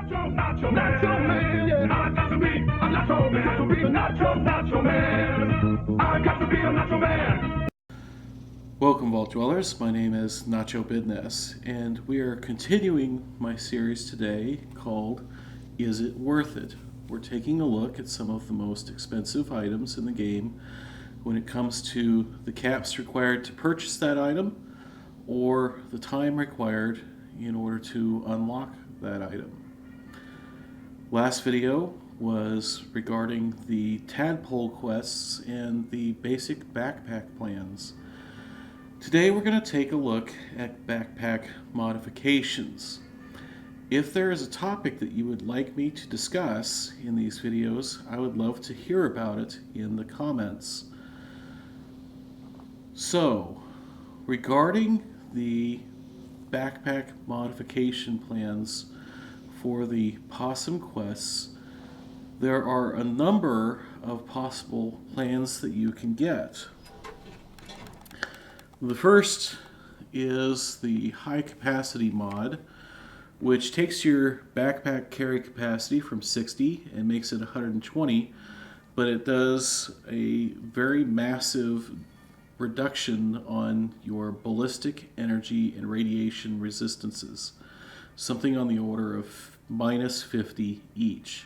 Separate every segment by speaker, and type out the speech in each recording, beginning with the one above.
Speaker 1: Nacho man, yeah. I got to be a Nacho man. Got to be a Nacho man. I got to be a Nacho man.
Speaker 2: Welcome, Vault Dwellers. My name is Nacho Bidness, and we are continuing my series today called Is It Worth It? We're taking a look at some of the most expensive items in the game when it comes to the caps required to purchase that item or the time required in order to unlock that item. Last video was regarding the tadpole quests and the basic backpack plans. Today we're going to take a look at backpack modifications. If there is a topic that you would like me to discuss in these videos, I would love to hear about it in the comments. So, regarding the backpack modification plans for the possum quests, there are a number of possible plans that you can get. The first is the high capacity mod, which takes your backpack carry capacity from 60 and makes it 120, but it does a very massive reduction on your ballistic energy and radiation resistances, something on the order of minus 50 each.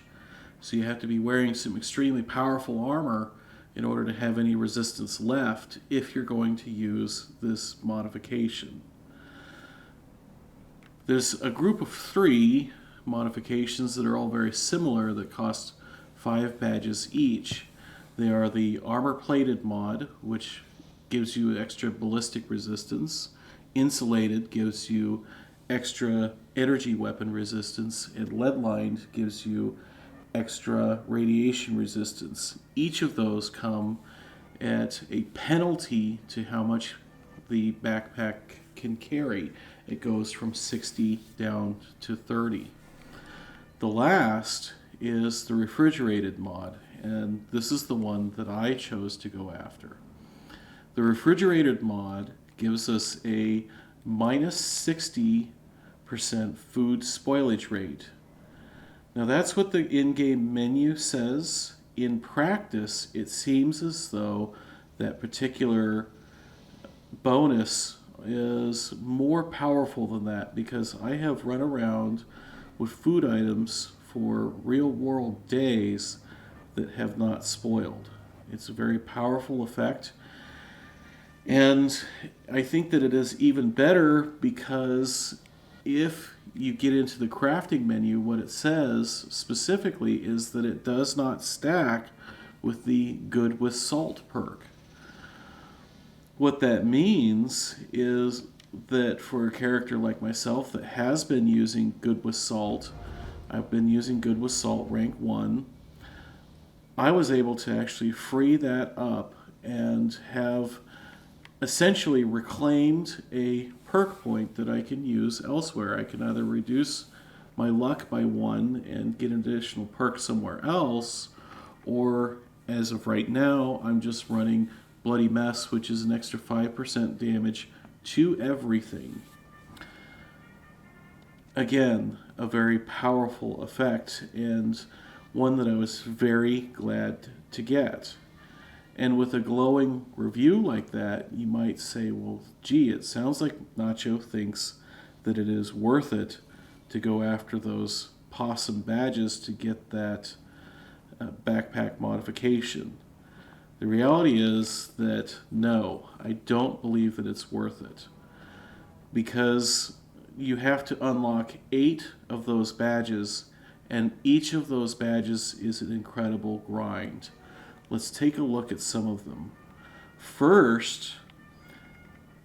Speaker 2: So you have to be wearing some extremely powerful armor in order to have any resistance left if you're going to use this modification. There's a group of 3 modifications that are all very similar that cost 5 badges each. They are the armor-plated mod, which gives you extra ballistic resistance. Insulated gives you extra energy weapon resistance, and lead-lined gives you extra radiation resistance. Each of those come at a penalty to how much the backpack can carry. It goes from 60 down to 30. The last is the refrigerated mod, and this is the one that I chose to go after. The refrigerated mod gives us a minus 60% food spoilage rate. Now that's what the in-game menu says. In practice, it seems as though that particular bonus is more powerful than that, because I have run around with food items for real-world days that have not spoiled. It's a very powerful effect. And I think that it is even better because if you get into the crafting menu, what it says specifically is that it does not stack with the Good with Salt perk. What that means is that for a character like myself that has been using Good with Salt, I've been using Good with Salt rank 1, I was able to actually free that up and have essentially reclaimed a perk point that I can use elsewhere. I can either reduce my luck by 1 and get an additional perk somewhere else, or as of right now, I'm just running Bloody Mess, which is an extra 5% damage to everything. Again, a very powerful effect, and one that I was very glad to get. And with a glowing review like that, you might say, well, gee, it sounds like Nacho thinks that it is worth it to go after those possum badges to get that backpack modification. The reality is that no, I don't believe that it's worth it, because you have to unlock 8 of those badges, and each of those badges is an incredible grind. Let's take a look at some of them. First,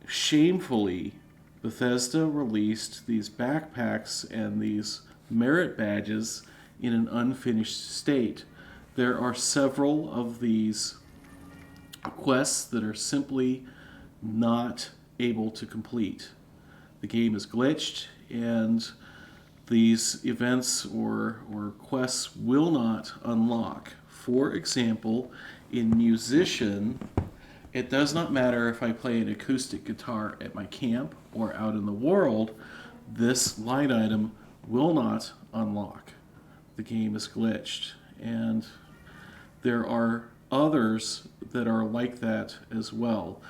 Speaker 2: shamefully, Bethesda released these backpacks and these merit badges in an unfinished state. There are several of these quests that are simply not able to complete. The game is glitched, and these events or quests will not unlock. For example, in Musician, it does not matter if I play an acoustic guitar at my camp or out in the world, this line item will not unlock. The game is glitched. And there are others that are like that as well.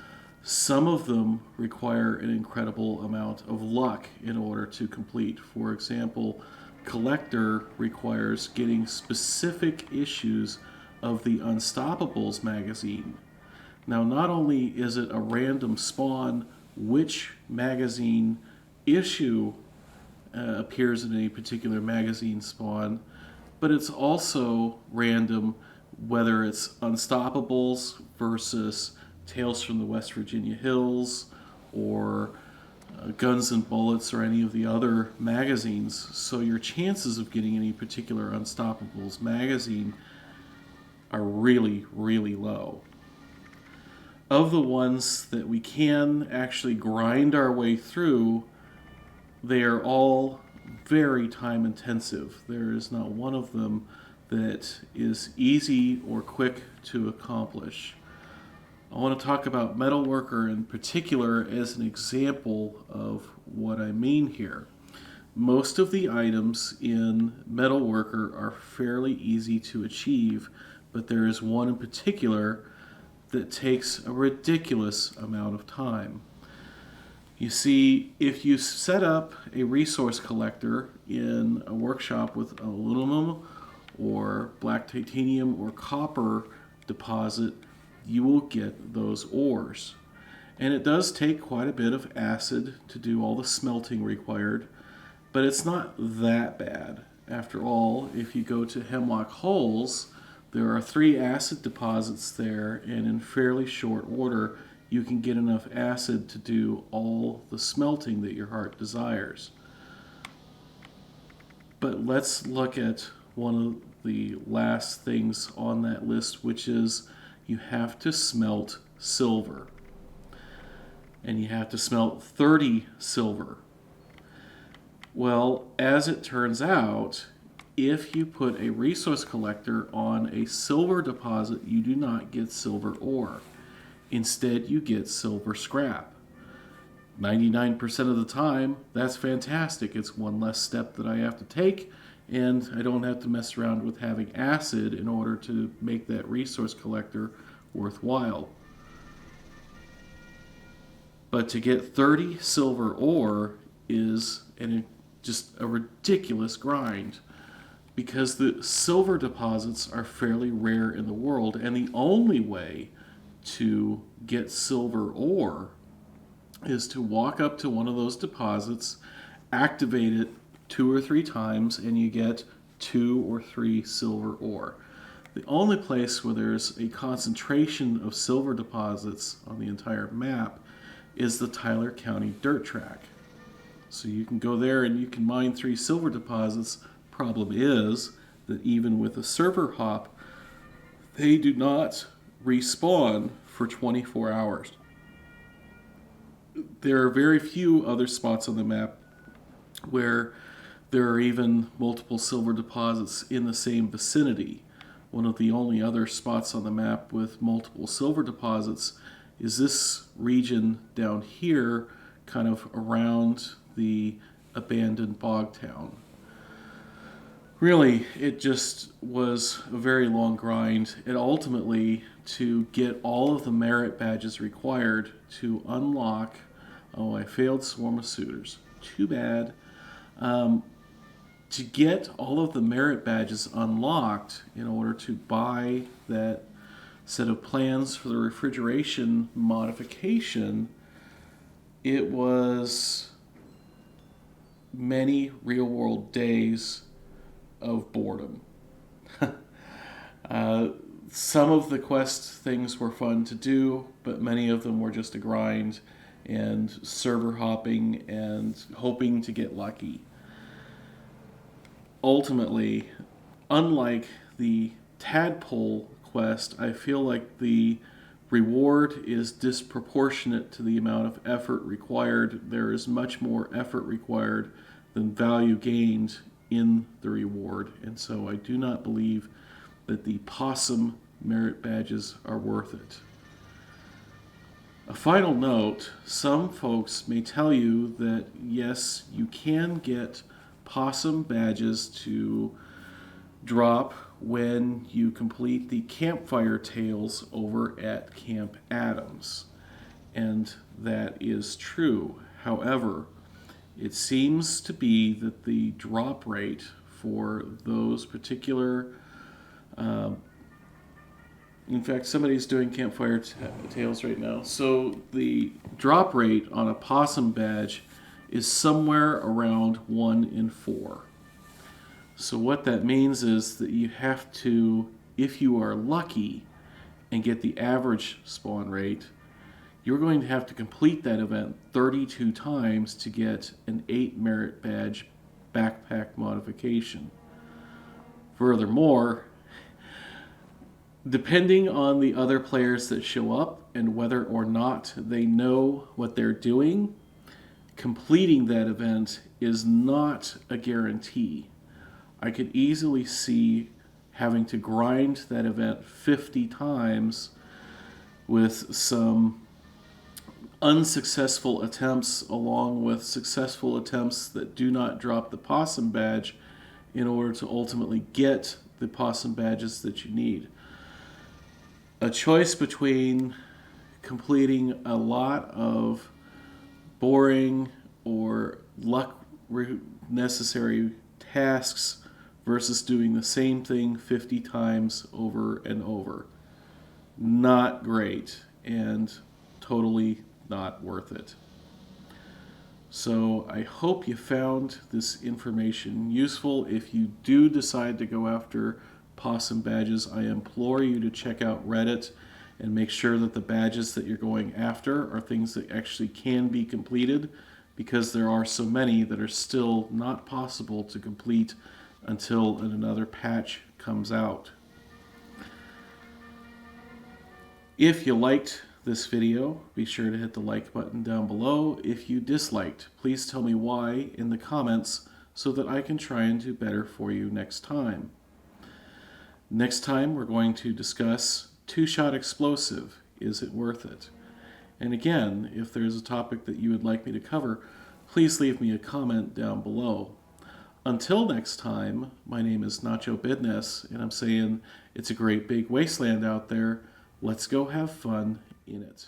Speaker 2: Some of them require an incredible amount of luck in order to complete. For example, Collector requires getting specific issues of the Unstoppables magazine. Now, not only is it a random spawn which magazine issue appears in any particular magazine spawn, but it's also random whether it's Unstoppables versus Tales from the West Virginia Hills or Guns and Bullets or any of the other magazines. So your chances of getting any particular Unstoppables magazine are really, really low. Of the ones that we can actually grind our way through, they are all very time intensive. There is not one of them that is easy or quick to accomplish. I want to talk about Metalworker in particular as an example of what I mean here. Most of the items in Metalworker are fairly easy to achieve, but there is one in particular that takes a ridiculous amount of time. You see, if you set up a resource collector in a workshop with aluminum or black titanium or copper deposit, you will get those ores. And it does take quite a bit of acid to do all the smelting required, but it's not that bad. After all, if you go to Hemlock Holes, there are 3 acid deposits there, and in fairly short order, you can get enough acid to do all the smelting that your heart desires. But let's look at one of the last things on that list, which is you have to smelt silver. And you have to smelt 30 silver. Well, as it turns out, if you put a resource collector on a silver deposit, you do not get silver ore. Instead, you get silver scrap. 99% of the time, that's fantastic. It's one less step that I have to take, and I don't have to mess around with having acid in order to make that resource collector worthwhile. But to get 30 silver ore is just a ridiculous grind, because the silver deposits are fairly rare in the world, and the only way to get silver ore is to walk up to one of those deposits, activate it 2 or 3 times, and you get 2 or 3 silver ore. The only place where there's a concentration of silver deposits on the entire map is the Tyler County Dirt Track. So you can go there and you can mine 3 silver deposits. Problem is that even with a server hop, they do not respawn for 24 hours. There are very few other spots on the map where there are even multiple silver deposits in the same vicinity. One of the only other spots on the map with multiple silver deposits is this region down here, kind of around the abandoned bog town. Really, it just was a very long grind, and ultimately, to get all of the merit badges required to unlock, I failed Swarm of Suitors. Too bad. To get all of the merit badges unlocked in order to buy that set of plans for the refrigeration modification, it was many real-world days of boredom. Some of the quest things were fun to do, but many of them were just a grind and server hopping and hoping to get lucky. Ultimately, unlike the tadpole quest, I feel like the reward is disproportionate to the amount of effort required. There is much more effort required than value gained in the reward, and so I do not believe that the possum merit badges are worth it. A final note, some folks may tell you that yes, you can get possum badges to drop when you complete the campfire tales over at Camp Adams. And that is true. However, it seems to be that the drop rate for those particular in fact, somebody's doing campfire tales right now. So the drop rate on a possum badge is somewhere around 1 in 4. So what that means is that you have to, if you are lucky and get the average spawn rate, you're going to have to complete that event 32 times to get an 8 merit badge backpack modification. Furthermore, depending on the other players that show up and whether or not they know what they're doing, completing that event is not a guarantee. I could easily see having to grind that event 50 times with some unsuccessful attempts along with successful attempts that do not drop the possum badge in order to ultimately get the possum badges that you need. A choice between completing a lot of boring or luck necessary tasks versus doing the same thing 50 times over and over. Not great and totally not worth it. So I hope you found this information useful. If you do decide to go after possum badges, I implore you to check out Reddit and make sure that the badges that you're going after are things that actually can be completed, because there are so many that are still not possible to complete until another patch comes out. If you liked this video, be sure to hit the like button down below. If you disliked, please tell me why in the comments so that I can try and do better for you next time. Next time we're going to discuss two-shot explosive. Is it worth it? And again, if there's a topic that you would like me to cover, please leave me a comment down below. Until next time, my name is Nacho Bidness, and I'm saying it's a great big wasteland out there. Let's go have fun in it.